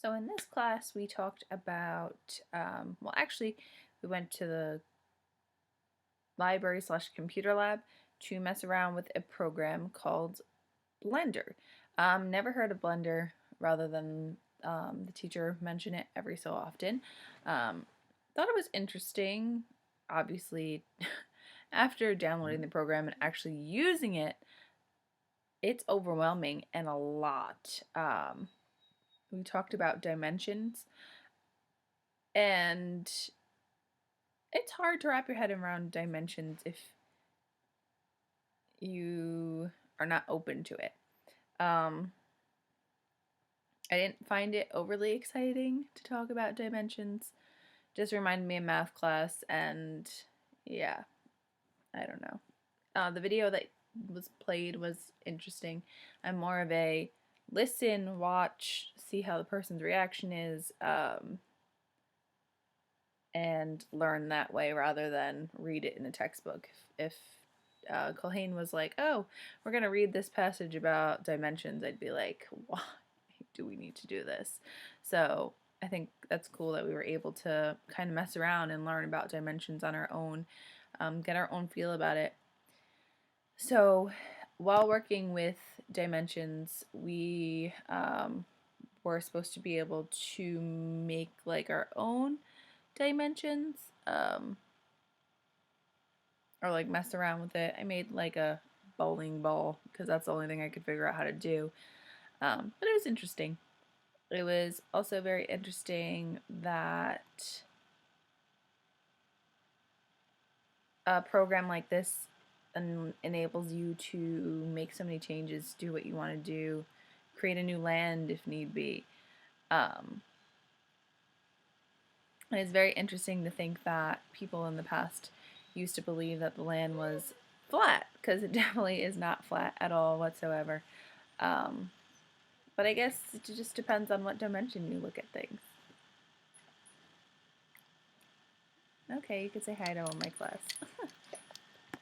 So in this class, we talked about, well, actually, we went to the library slash computer lab to mess around with a program called Blender. Never heard of Blender rather than the teacher mention it every so often. Thought it was interesting. Obviously, after downloading the program and actually using it, it's overwhelming and a lot. We talked about dimensions, and it's hard to wrap your head around dimensions if you are not open to it. I didn't find it overly exciting to talk about dimensions. Just reminded me of math class, and yeah, I don't know. The video that was played was interesting. I'm more of a listen, watch, see how the person's reaction is, and learn that way rather than read it in a textbook. If Culhane was like, "Oh, we're gonna read this passage about dimensions," I'd be like, "Why do we need to do this?" So I think that's cool that we were able to kind of mess around and learn about dimensions on our own, get our own feel about it. So while working with dimensions, we were supposed to be able to make like our own dimensions, or like mess around with it. I made like a bowling ball because that's the only thing I could figure out how to do. But it was interesting. It was also very interesting that a program like this enables you to make so many changes, do what you want to do, create a new land if need be. And it's very interesting to think that people in the past used to believe that the land was flat, because it definitely is not flat at all whatsoever. Um, but I guess it just depends on what dimension you look at things. Okay, you could say hi to all my class.